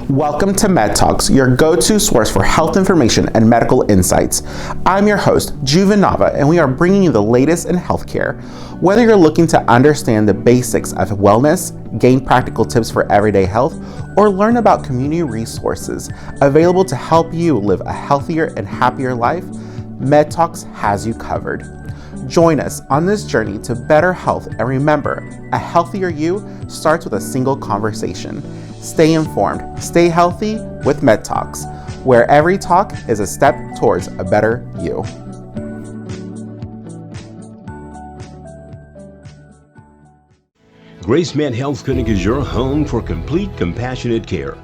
Welcome to MedTalks, your go-to source for health information and medical insights. I'm your host, Juvenava, and we are bringing you the latest in healthcare. Whether you're looking to understand the basics of wellness, gain practical tips for everyday health, or learn about community resources available to help you live a healthier and happier life, MedTalks has you covered. Join us on this journey to better health, and remember, a healthier you starts with a single conversation. Stay informed, stay healthy with MedTalks, where every talk is a step towards a better you. GraceMed Health Clinic is your home for complete compassionate care.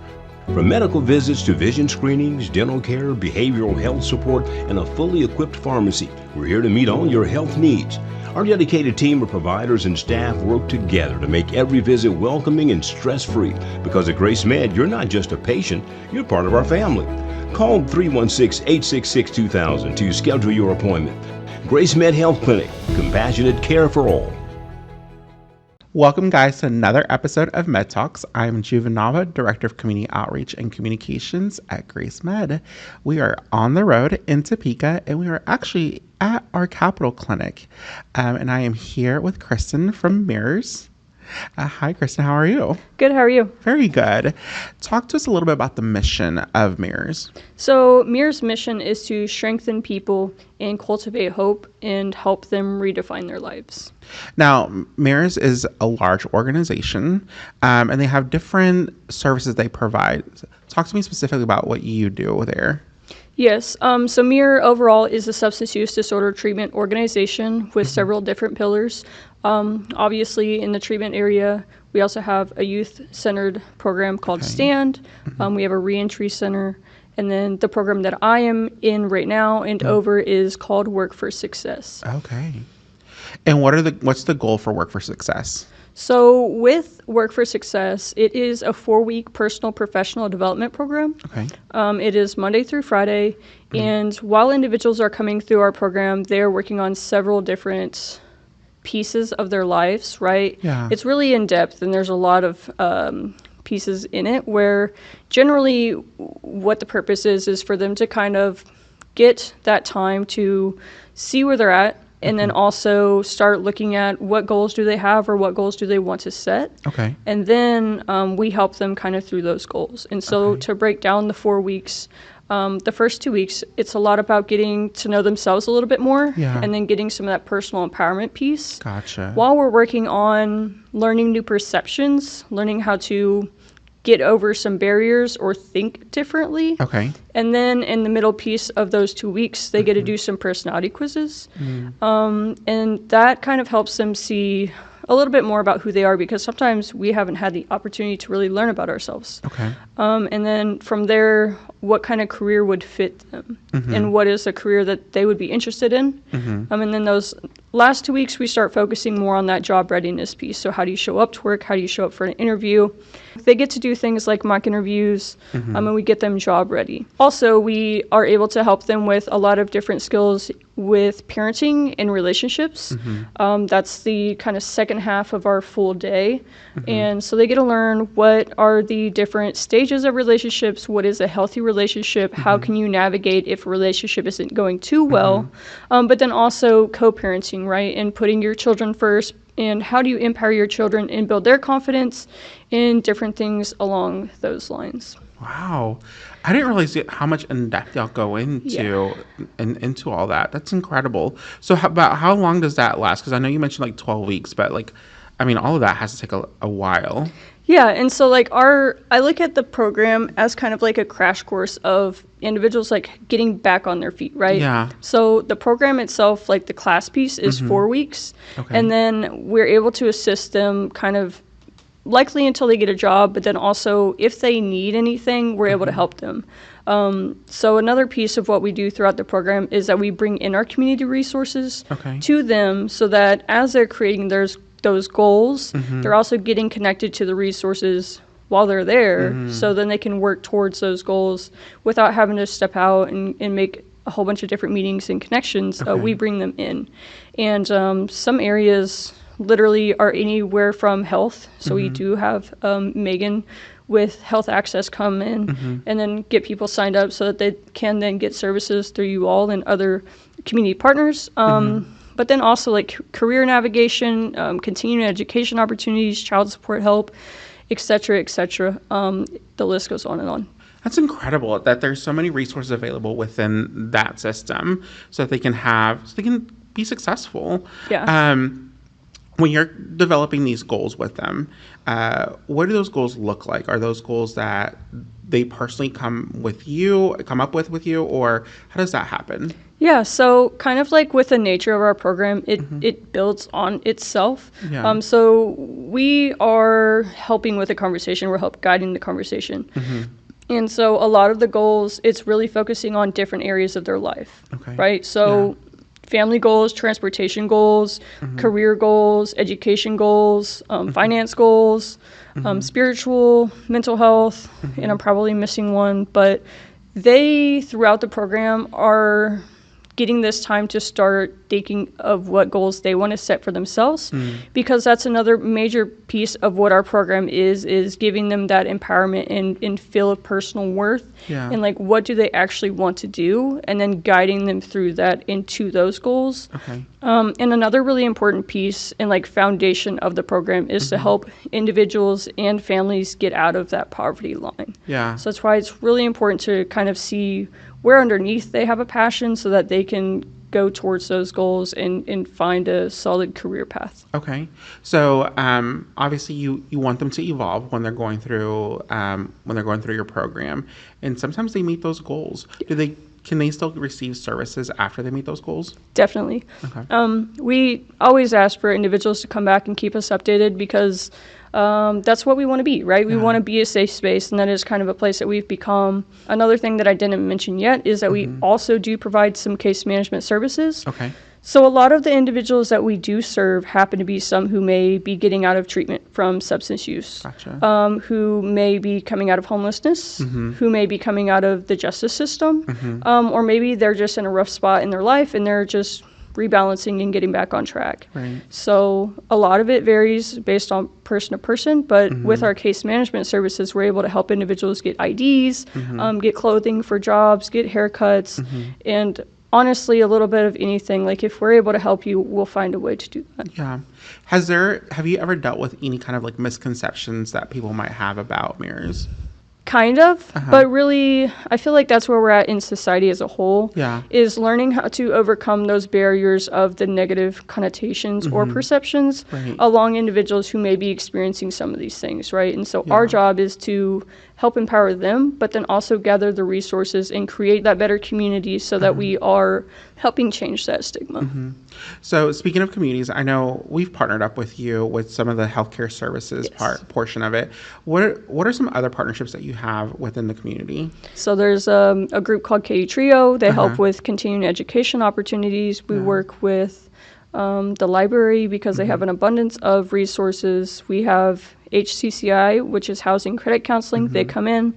From medical visits to vision screenings, dental care, behavioral health support, and a fully equipped pharmacy, we're here to meet all your health needs. Our dedicated team of providers and staff work together to make every visit welcoming and stress-free. Because at GraceMed, you're not just a patient, you're part of our family. Call 316-866-2000 to schedule your appointment. GraceMed Health Clinic, compassionate care for all. Welcome, guys, to another episode of MedTalks. I'm Juvenava, Director of Community Outreach and Communications at GraceMed. We are on the road in Topeka, and we are actually at our Capital Clinic. And I am here with Kristen from Mirrors. Hi, Kristen. How are you? Good. How are you? Very good. Talk to us a little bit about the mission of Mirrors. So Mirrors' mission is to strengthen people and cultivate hope and help them redefine their lives. Now, Mirrors is a large organization, and they have different services they provide. Talk to me specifically about what you do there. Yes. So Mirror overall is a substance use disorder treatment organization with several different pillars. Obviously, in the treatment area, we also have a youth-centered program called STAND. We have a reentry center. And then the program that I am in right now and over is called Work for Success. Okay. And what's the goal for Work for Success? So with Work for Success, it is a 4-week personal professional development program. Okay. It is Monday through Friday. And while individuals are coming through our program, they are working on several different pieces of their lives, right? Yeah. It's really in depth, and there's a lot of pieces in it where generally what the purpose is for them to kind of get that time to see where they're at, and then also start looking at what goals do they have or what goals do they want to set. Okay. And then we help them kind of through those goals. And so to break down the 4 weeks, the first 2 weeks, it's a lot about getting to know themselves a little bit more and then getting some of that personal empowerment piece. Gotcha. While we're working on learning new perceptions, learning how to get over some barriers or think differently. Okay. And then in the middle piece of those 2 weeks, they get to do some personality quizzes. And that kind of helps them see a little bit more about who they are, because sometimes we haven't had the opportunity to really learn about ourselves. Okay. And then from there, what kind of career would fit them and what is a career that they would be interested in. And then those last 2 weeks, we start focusing more on that job readiness piece. So how do you show up to work? How do you show up for an interview? They get to do things like mock interviews, and we get them job ready. Also, we are able to help them with a lot of different skills with parenting and relationships. That's the kind of second half of our full day. And so they get to learn what are the different stages of relationships, what is a healthy relationship, how can you navigate if a relationship isn't going too well, but then also co-parenting, right, and putting your children first, and how do you empower your children and build their confidence in different things along those lines. Wow. I didn't realize how much in depth y'all go into into all that. That's incredible. So about how long does that last? Because I know you mentioned like 12 weeks, but all of that has to take a while. Yeah, and so I look at the program as kind of like a crash course of individuals like getting back on their feet, right? Yeah. So the program itself, like the class piece, is 4 weeks. Okay. And then we're able to assist them kind of likely until they get a job, but then also if they need anything, we're able to help them. So another piece of what we do throughout the program is that we bring in our community resources to them so that as they're creating those goals, they're also getting connected to the resources while they're there, so then they can work towards those goals without having to step out and make a whole bunch of different meetings and connections. We bring them in. And some areas literally are anywhere from health. So we do have Megan with Health Access come in and then get people signed up so that they can then get services through you all and other community partners. But then also like career navigation, continuing education opportunities, child support help, et cetera, et cetera. The list goes on and on. That's incredible that there's so many resources available within that system so that they can be successful. Yeah. When you're developing these goals with them, what do those goals look like? Are those goals that they personally come up with you, or how does that happen? Yeah, so kind of like with the nature of our program, it builds on itself. Yeah. So we are helping with the conversation. We're guiding the conversation. And so a lot of the goals, it's really focusing on different areas of their life, right? So family goals, transportation goals, career goals, education goals, finance goals, spiritual, mental health, and I'm probably missing one, but they, throughout the program, are getting this time to start thinking of what goals they want to set for themselves, because that's another major piece of what our program is giving them that empowerment and feel of personal worth, and like what do they actually want to do, and then guiding them through that into those goals. And another really important piece and like foundation of the program is to help individuals and families get out of that poverty line. So that's why it's really important to kind of see where underneath they have a passion so that they can go towards those goals and find a solid career path. Okay. So obviously you want them to evolve when they're going through your program, and sometimes they meet those goals. Can they still receive services after they meet those goals? Definitely. Okay. We always ask for individuals to come back and keep us updated because that's what we want to be, right? We want to be a safe space, and that is kind of a place that we've become. Another thing that I didn't mention yet is that we also do provide some case management services. Okay. So a lot of the individuals that we do serve happen to be some who may be getting out of treatment from substance use, who may be coming out of homelessness, who may be coming out of the justice system, or maybe they're just in a rough spot in their life and they're just rebalancing and getting back on track. So a lot of it varies based on person to person, but with our case management services, we're able to help individuals get IDs, get clothing for jobs, get haircuts, and honestly, a little bit of anything. Like if we're able to help you, we'll find a way to do that. Yeah. Have you ever dealt with any kind of like misconceptions that people might have about mirrors? Kind of, but really, I feel like that's where we're at in society as a whole, is learning how to overcome those barriers of the negative connotations or perceptions along individuals who may be experiencing some of these things, right? And so our job is to help empower them, but then also gather the resources and create that better community so that we are helping change that stigma. So speaking of communities, I know we've partnered up with you with some of the healthcare services portion of it. What are some other partnerships that you have within the community? So there's a group called KU Trio. They help with continuing education opportunities. We work with the library because they have an abundance of resources. We have HCCI, which is housing credit counseling. They come in,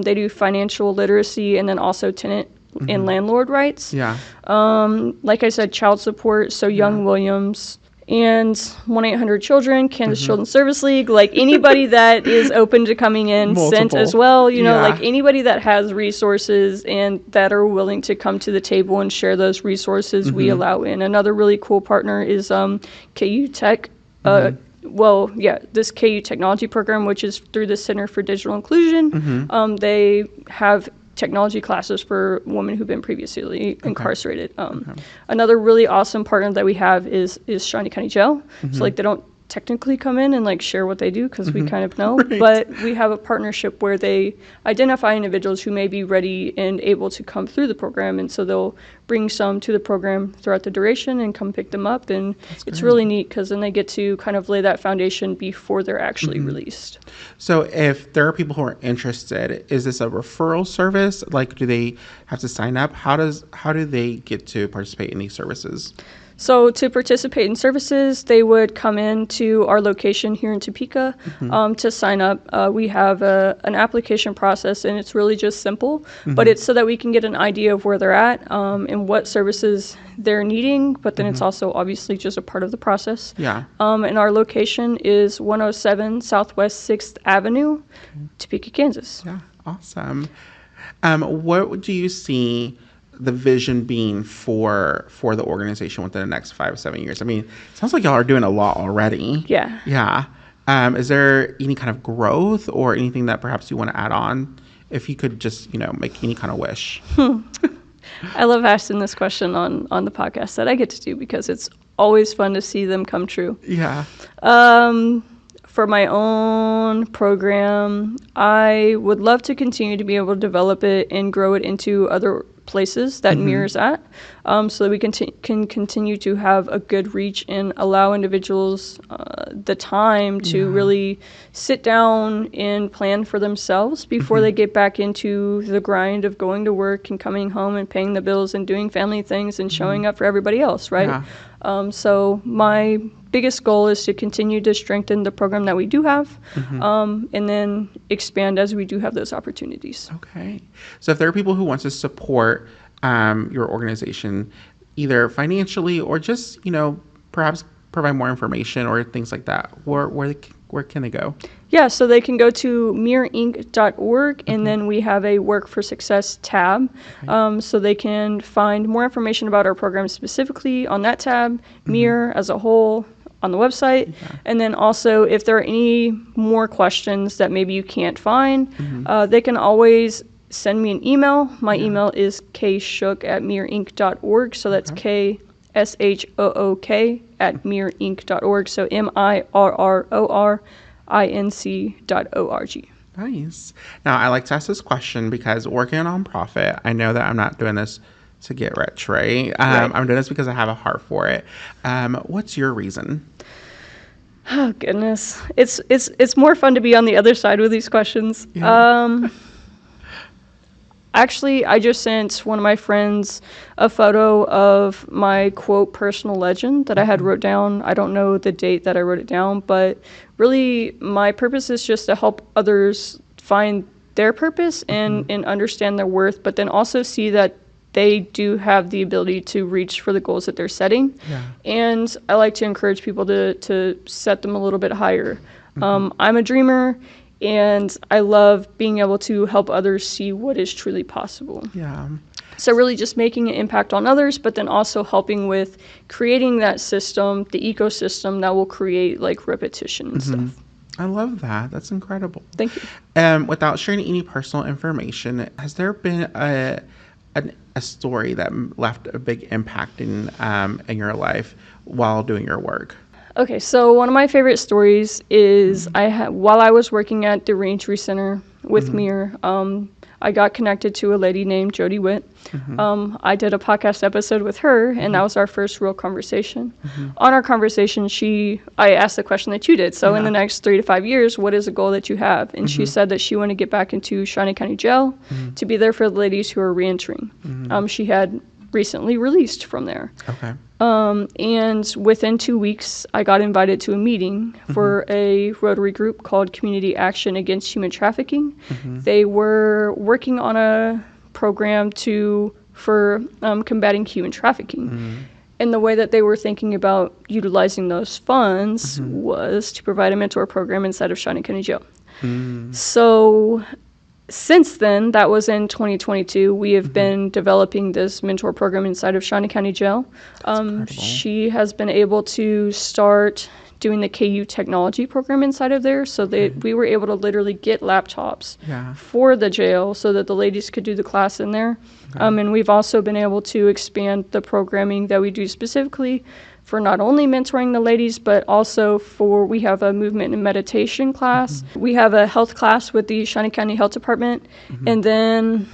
they do financial literacy, and then also tenant and landlord rights. Like I said, child support, so Young Williams, and 1-800-CHILDREN, Kansas Children's Service League, like anybody that is open to coming in, sent as well, you know, like anybody that has resources and that are willing to come to the table and share those resources, we allow in. Another really cool partner is KU Tech. This KU Technology program, which is through the Center for Digital Inclusion. They have technology classes for women who've been previously incarcerated. Another really awesome partner that we have is Shawnee County Jail. So like they don't technically come in and like share what they do because we kind of know, but we have a partnership where they identify individuals who may be ready and able to come through the program, and so they'll bring some to the program throughout the duration and come pick them up, and it's really neat because then they get to kind of lay that foundation before they're actually released. So if there are people who are interested, is this a referral service? Like, do they have to sign up? How do they get to participate in these services? So to participate in services, they would come into our location here in Topeka to sign up. We have an application process, and it's really just simple, but it's so that we can get an idea of where they're at and what services they're needing, but then it's also obviously just a part of the process. Yeah. And our location is 107 Southwest 6th Avenue, Topeka, Kansas. Yeah, awesome. What do you see the vision being for the organization within the next 5 to 7 years? I mean, it sounds like y'all are doing a lot already. Yeah. Yeah. Is there any kind of growth or anything that perhaps you want to add on? If you could just, make any kind of wish. I love asking this question on the podcast that I get to do because it's always fun to see them come true. Yeah. For my own program, I would love to continue to be able to develop it and grow it into other places that mirrors at, so that we can continue to have a good reach and allow individuals the time to really sit down and plan for themselves before they get back into the grind of going to work and coming home and paying the bills and doing family things and showing up for everybody else, right? Yeah. So my biggest goal is to continue to strengthen the program that we do have, and then expand as we do have those opportunities. Okay. So if there are people who want to support your organization, either financially or just, perhaps provide more information or things like that, where can they go? Yeah, so they can go to mirrorinc.org, and then we have a Work for Success tab. So they can find more information about our program specifically on that tab, Mirror as a whole on the website. And then also, if there are any more questions that maybe you can't find, they can always send me an email. My email is kshook@mirrorinc.org. So that's KSHOOK @mirrorinc.org. So MIRRORINC.org. Nice. Now, I like to ask this question because working a nonprofit, I know that I'm not doing this to get rich, right? I'm doing this because I have a heart for it. What's your reason? Oh, goodness. It's more fun to be on the other side with these questions. Actually, I just sent one of my friends a photo of my, quote, personal legend that I had wrote down. I don't know the date that I wrote it down, but really my purpose is just to help others find their purpose and understand their worth, but then also see that they do have the ability to reach for the goals that they're setting. And I like to encourage people to set them a little bit higher. I'm a dreamer, and I love being able to help others see what is truly possible. So really just making an impact on others, but then also helping with creating that system, the ecosystem that will create like repetition and stuff. I love that. That's incredible. Thank you. Without sharing any personal information, has there been a story that left a big impact in your life while doing your work? Okay, so one of my favorite stories is while I was working at the Reentry Center with Mir, I got connected to a lady named Jody Witt. I did a podcast episode with her, and that was our first real conversation. On our conversation, I asked the question that you did. So in the next 3 to 5 years, what is a goal that you have? And she said that she wanted to get back into Shawnee County Jail to be there for the ladies who are reentering. She had recently released from there. Okay. And within 2 weeks, I got invited to a meeting for a Rotary group called Community Action Against Human Trafficking. They were working on a program for combating human trafficking. And the way that they were thinking about utilizing those funds was to provide a mentor program inside of Shawnee County Jail. So since then, that was in 2022, we have been developing this mentor program inside of Shawnee County Jail. She has been able to start doing the KU technology program inside of there, so that we were able to literally get laptops for the jail so that the ladies could do the class in there. And we've also been able to expand the programming that we do specifically for not only mentoring the ladies, but also we have a movement and meditation class. We have a health class with the Shawnee County Health Department. And then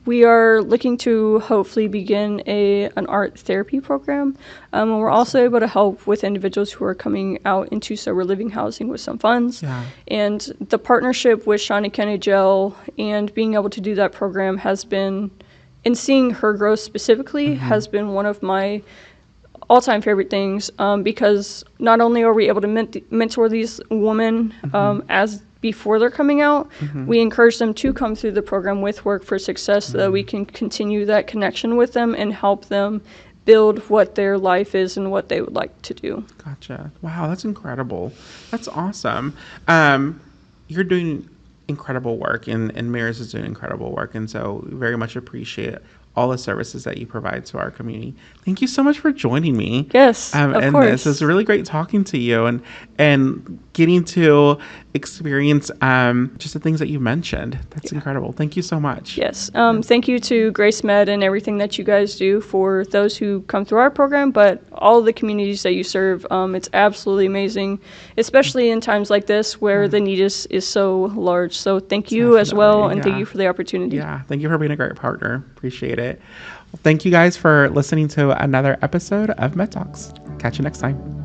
we are looking to hopefully begin an art therapy program. And we're also able to help with individuals who are coming out into sober living housing with some funds. And the partnership with Shawnee County Jail and being able to do that program has been, and seeing her growth specifically, has been one of my all-time favorite things, because not only are we able to mentor these women as before they're coming out, we encourage them to come through the program with Work for Success so that we can continue that connection with them and help them build what their life is and what they would like to do. Gotcha. Wow, that's incredible. That's awesome. You're doing incredible work, and Maris is doing incredible work, and so we very much appreciate all the services that you provide to our community. Thank you so much for joining me. Yes, of course. This is really great talking to you and getting to experience just the things that you mentioned. That's incredible. Thank you so much. Yes. Thank you to GraceMed and everything that you guys do for those who come through our program, but all the communities that you serve. It's absolutely amazing, especially in times like this where the need is so large. So thank you as well, and thank you for the opportunity. Yeah, thank you for being a great partner. Appreciate it. Well, thank you guys for listening to another episode of MedTalks. Catch you next time.